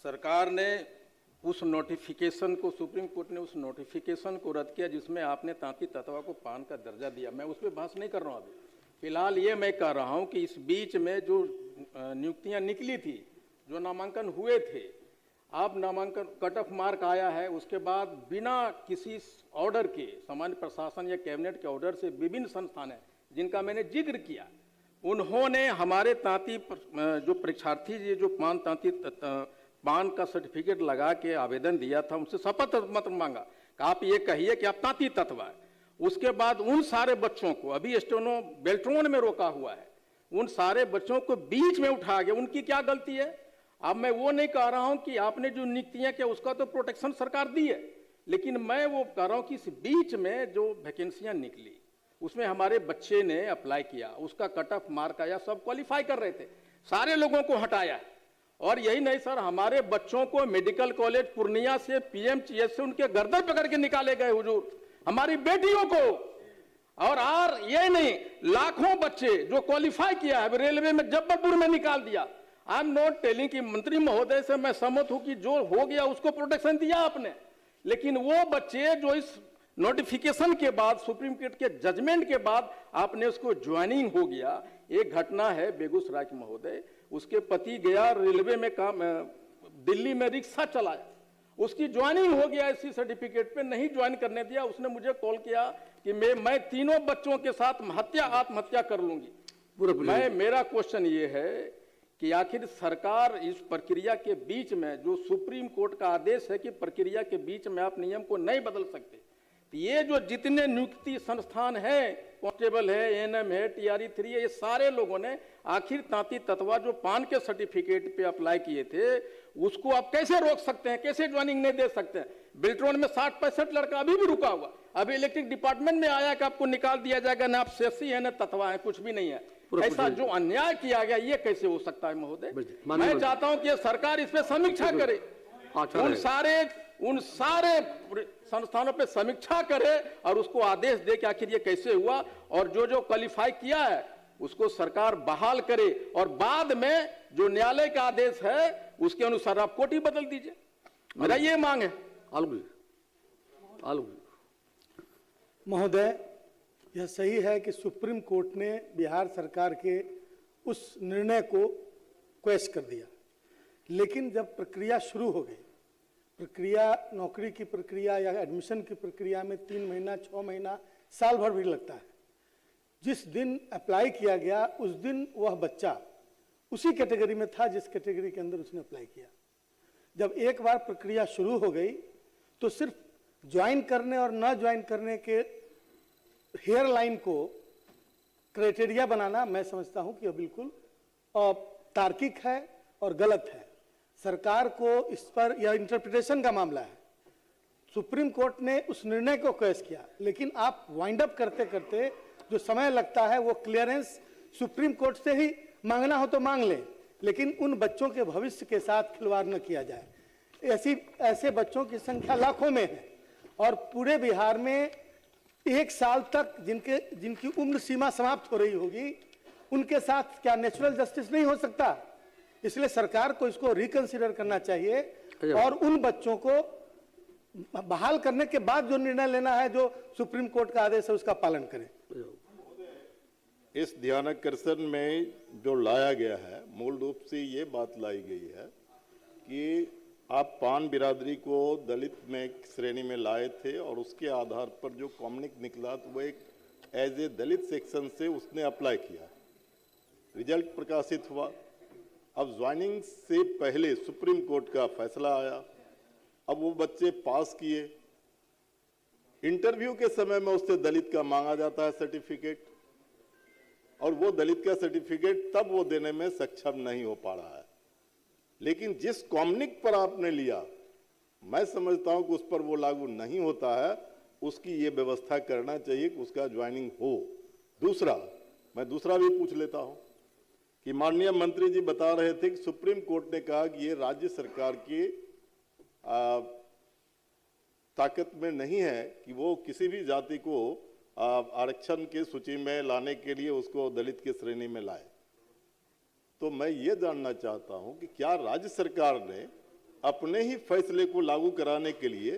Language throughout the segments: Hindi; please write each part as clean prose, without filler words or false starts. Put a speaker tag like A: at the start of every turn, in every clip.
A: सरकार ने उस नोटिफिकेशन को, सुप्रीम कोर्ट ने उस नोटिफिकेशन को रद्द किया जिसमें आपने तांती ततवा को पान का दर्जा दिया। मैं उस पर बहस नहीं कर रहा हूँ अभी। फिलहाल ये मैं कह रहा हूँ कि इस बीच में जो नियुक्तियां निकली थी, जो नामांकन हुए थे, अब नामांकन कट ऑफ मार्क आया है, उसके बाद बिना किसी ऑर्डर के, सामान्य प्रशासन या कैबिनेट के ऑर्डर से विभिन्न संस्थान हैं जिनका मैंने जिक्र किया, उन्होंने हमारे तांती जो परीक्षार्थी जो पान का सर्टिफिकेट लगा के आवेदन दिया था, उनसे शपथ मत मांगा कि आप ये कहिए कि आप तांती तत्व है। उसके बाद उन सारे बच्चों को, अभी स्टेनो बेल्ट्रोन में रोका हुआ है, उन सारे बच्चों को बीच में उठाया गया। उनकी क्या गलती है? अब मैं वो नहीं कह रहा हूं कि आपने जो नियुक्तियां किया उसका तो प्रोटेक्शन सरकार दी है, लेकिन मैं वो कह रहा हूं कि इस बीच में जो वैकेंसियां निकली उसमें हमारे बच्चे ने अप्लाई किया, उसका कट ऑफ मार्क आया, सब क्वालिफाई कर रहे थे, सारे लोगों को हटाया है। और यही नहीं सर, हमारे बच्चों को मेडिकल कॉलेज पूर्णिया से पीएमसीएच से उनके गर्दन पकड़ के निकाले गए हुजूर, हमारी बेटियों को। और ये नहीं, लाखों बच्चे जो क्वालिफाई किया है रेलवे में जबलपुर में निकाल दिया। आई एम नॉट टेलिंग कि मंत्री महोदय से मैं सहमत हूं कि जो हो गया उसको प्रोटेक्शन दिया आपने, लेकिन वो बच्चे जो इस नोटिफिकेशन के बाद, सुप्रीम कोर्ट के जजमेंट के बाद आपने उसको ज्वाइनिंग हो गया। एक घटना है बेगूसराय के महोदय, उसके पति गया रेलवे में काम, दिल्ली में रिक्शा चलाया, उसकी ज्वाइनिंग हो गया इसी सर्टिफिकेट पे, नहीं ज्वाइन करने दिया। उसने मुझे कॉल किया कि मैं तीनों बच्चों के साथ आत्महत्या कर लूंगी। मेरा क्वेश्चन ये है कि आखिर सरकार इस प्रक्रिया के बीच में, जो सुप्रीम कोर्ट का आदेश है कि प्रक्रिया के बीच में आप नियम को नहीं बदल सकते, तो ये जो जितने नियुक्ति संस्थान है, कांस्टेबल है, एएनएम है, टीआरई 3 है, ये सारे लोगों ने आखिर तांती ततवा जो पान के सर्टिफिकेट पे अप्लाई किए थे, उसको आप कैसे रोक सकते हैं, कैसे ज्वाइनिंग नहीं दे सकते हैं? बेल्ट्रोन में 60-65 लड़का अभी भी रुका हुआ, अभी इलेक्ट्रिक डिपार्टमेंट में आया कि आपको निकाल दिया जाएगा, ना आप सेसी है ना ततवा है, कुछ भी नहीं है। ऐसा जो अन्याय किया गया, ये कैसे हो सकता है महोदय? मैं चाहता हूं कि सरकार इस पे समीक्षा करे, उन सारे संस्थानों पे समीक्षा करे और उसको आदेश दे कि आखिर ये कैसे हुआ, और जो क्वालिफाई किया है उसको सरकार बहाल करे, और बाद में जो न्यायालय का आदेश है उसके अनुसार आप कोटी बदल दीजिए। मेरा ये मांग है।
B: महोदय, यह सही है कि सुप्रीम कोर्ट ने बिहार सरकार के उस निर्णय को क्वेश कर दिया, लेकिन जब प्रक्रिया शुरू हो गई, प्रक्रिया नौकरी की प्रक्रिया या एडमिशन की प्रक्रिया में 3 महीना, 6 महीना, साल भर भी लगता है। जिस दिन अप्लाई किया गया उस दिन वह बच्चा उसी कैटेगरी में था जिस कैटेगरी के अंदर उसने अप्लाई किया। जब एक बार प्रक्रिया शुरू हो गई तो सिर्फ ज्वाइन करने और न ज्वाइन करने के हेयर लाइन को क्राइटेरिया बनाना, मैं समझता हूं कि यह बिल्कुल तार्किक है और गलत है। सरकार को इस पर, यह इंटरप्रिटेशन का मामला है। सुप्रीम कोर्ट ने उस निर्णय को क्वेश किया, लेकिन आप वाइंड अप करते करते जो समय लगता है वो क्लियरेंस सुप्रीम कोर्ट से ही मांगना हो तो मांग ले, लेकिन उन बच्चों के भविष्य के साथ खिलवाड़ न किया जाए। ऐसे बच्चों की संख्या लाखों में है, और पूरे बिहार में 1 साल तक जिनकी उम्र सीमा समाप्त हो रही होगी, उनके साथ क्या नेचुरल जस्टिस नहीं हो सकता? इसलिए सरकार को इसको रिकंसिडर करना चाहिए और उन बच्चों को बहाल करने के बाद जो निर्णय लेना है, जो सुप्रीम कोर्ट का आदेश है, उसका पालन करें।
C: इस ध्यानाकर्षण में जो लाया गया है, मूल रूप से ये बात लाई गई है कि आप पान बिरादरी को दलित में श्रेणी में लाए थे, और उसके आधार पर जो कॉम्युनिक निकला तो वो एक एज ए दलित सेक्शन से उसने अप्लाई किया, रिजल्ट प्रकाशित हुआ। अब ज्वाइनिंग से पहले सुप्रीम कोर्ट का फैसला आया, अब वो बच्चे पास किए, इंटरव्यू के समय में उससे दलित का मांगा जाता है सर्टिफिकेट, और वो दलित का सर्टिफिकेट तब वो देने में सक्षम नहीं हो पा रहा है। लेकिन जिस कॉम्युनिक पर आपने लिया, मैं समझता हूं कि उस पर वो लागू नहीं होता है, उसकी ये व्यवस्था करना चाहिए कि उसका ज्वाइनिंग हो। दूसरा, मैं दूसरा भी पूछ लेता हूं कि माननीय मंत्री जी बता रहे थे कि सुप्रीम कोर्ट ने कहा कि ये राज्य सरकार की ताकत में नहीं है कि वो किसी भी जाति को आरक्षण की सूची में लाने के लिए उसको दलित की श्रेणी में लाए। तो मैं ये जानना चाहता हूं कि क्या राज्य सरकार ने अपने ही फैसले को लागू कराने के लिए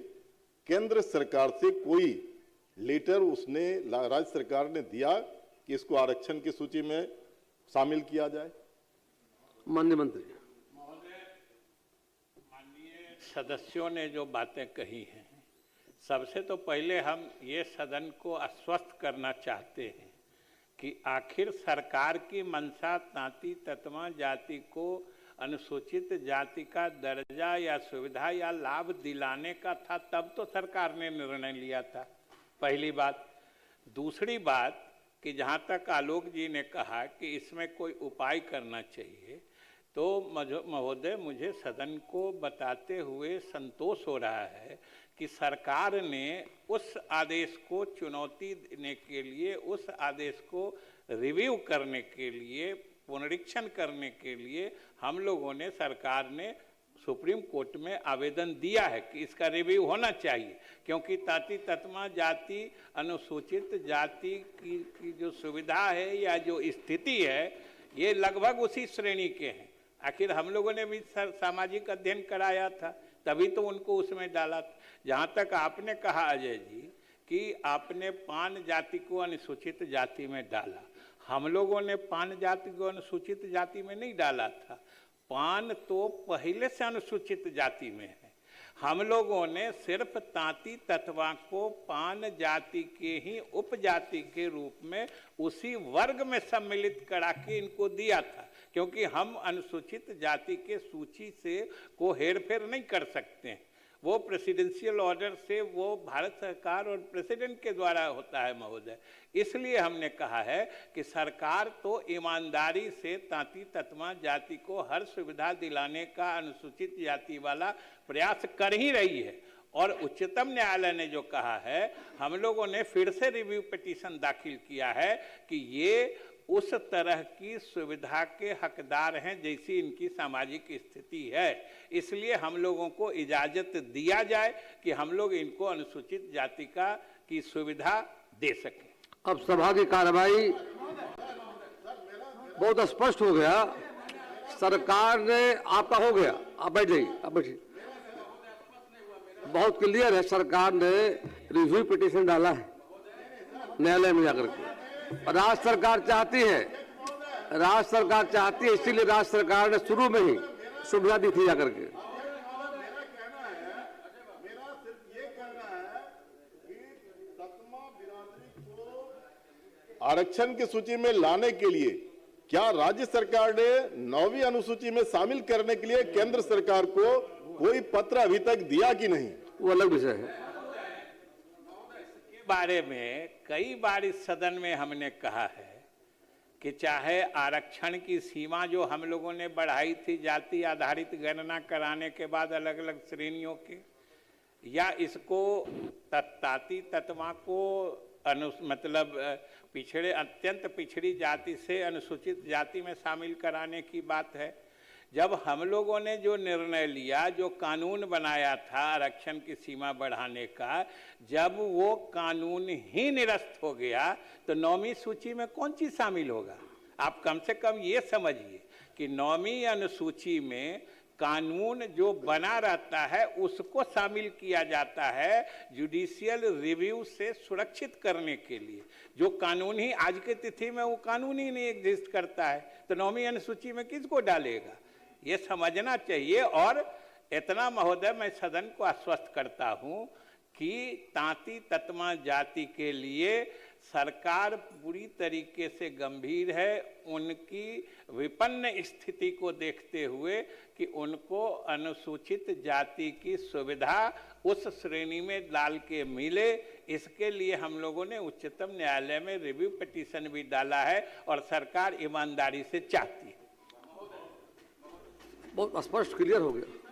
C: केंद्र सरकार से कोई लेटर उसने राज्य सरकार ने दिया कि इसको आरक्षण की सूची में शामिल किया जाए?
D: माननीय मंत्री।
E: माननीय सदस्यों ने जो बातें कही हैं, सबसे तो पहले हम ये सदन को आश्वस्त करना चाहते हैं कि आखिर सरकार की मंशा तांती ततमा जाति को अनुसूचित जाति का दर्जा या सुविधा या लाभ दिलाने का था, तब तो सरकार ने निर्णय लिया था। पहली बात। दूसरी बात कि जहाँ तक आलोक जी ने कहा कि इसमें कोई उपाय करना चाहिए, तो महोदय मुझे सदन को बताते हुए संतोष हो रहा है कि सरकार ने उस आदेश को चुनौती देने के लिए, उस आदेश को रिव्यू करने के लिए, पुनरीक्षण करने के लिए हम लोगों ने, सरकार ने सुप्रीम कोर्ट में आवेदन दिया है कि इसका रिव्यू होना चाहिए, क्योंकि ताती ततमा जाति, अनुसूचित जाति की जो सुविधा है या जो स्थिति है, ये लगभग उसी श्रेणी के हैं। आखिर हम लोगों ने भी सामाजिक अध्ययन कराया था, तभी तो उनको उसमें डाला था। जहाँ तक आपने कहा अजय जी कि आपने पान जाति को अनुसूचित जाति में डाला, हम लोगों ने पान जाति को अनुसूचित जाति में नहीं डाला था। पान तो पहले से अनुसूचित जाति में है। हम लोगों ने सिर्फ तांती ततवा को पान जाति के ही उपजाति के रूप में उसी वर्ग में सम्मिलित करा के इनको दिया था, क्योंकि हम अनुसूचित जाति के सूची से को हेरफेर नहीं कर सकते हैं। वो प्रेसिडेंशियल ऑर्डर से वो भारत सरकार और प्रेसिडेंट के द्वारा होता है महोदय। इसलिए हमने कहा है कि सरकार तो ईमानदारी से तांती ततमा जाति को हर सुविधा दिलाने का अनुसूचित जाति वाला प्रयास कर ही रही है। और उच्चतम न्यायालय ने जो कहा है, हम लोगों ने फिर से रिव्यू पिटीशन दाखिल किया है कि ये उस तरह की सुविधा के हकदार हैं जैसी इनकी सामाजिक स्थिति है। इसलिए हम लोगों को इजाजत दिया जाए कि हम लोग इनको अनुसूचित जाति की सुविधा दे सकें।
D: अब सभा की कार्रवाई बहुत स्पष्ट हो गया। सरकार ने, आपका हो गया, आप बैठ जाइए, आप बैठिए। बहुत क्लियर है, सरकार ने रिव्यू पिटीशन डाला है न्यायालय में जाकर के। राज्य सरकार चाहती है, इसीलिए राज्य सरकार ने शुरू में ही सुविधा दी थी जाकर के।
C: आरक्षण की सूची में लाने के लिए क्या राज्य सरकार ने 9वीं अनुसूची में शामिल करने के लिए केंद्र सरकार को कोई पत्र अभी तक दिया कि नहीं?
D: वो अलग विषय है।
E: बारे में कई बार इस सदन में हमने कहा है कि चाहे आरक्षण की सीमा जो हम लोगों ने बढ़ाई थी जाति आधारित गणना कराने के बाद अलग अलग श्रेणियों के, या इसको ताती ततमा को मतलब पिछड़े, अत्यंत पिछड़ी जाति से अनुसूचित जाति में शामिल कराने की बात है। जब हम लोगों ने जो निर्णय लिया, जो कानून बनाया था आरक्षण की सीमा बढ़ाने का, जब वो कानून ही निरस्त हो गया तो 9वीं सूची में कौन चीज शामिल होगा? आप कम से कम ये समझिए कि 9वीं अनुसूची में कानून जो बना रहता है उसको शामिल किया जाता है जुडिशियल रिव्यू से सुरक्षित करने के लिए। जो कानून ही आज की तिथि में वो कानून ही नहीं एग्जिस्ट करता है, तो 9वीं अनुसूची में किसको डालेगा? ये समझना चाहिए। और इतना महोदय मैं सदन को आश्वस्त करता हूं कि तांती ततमा जाति के लिए सरकार पूरी तरीके से गंभीर है, उनकी विपन्न स्थिति को देखते हुए कि उनको अनुसूचित जाति की सुविधा उस श्रेणी में डाल के मिले। इसके लिए हम लोगों ने उच्चतम न्यायालय में रिव्यू पिटीशन भी डाला है और सरकार ईमानदारी से चाहती है।
D: बहुत स्पष्ट क्लियर हो गया।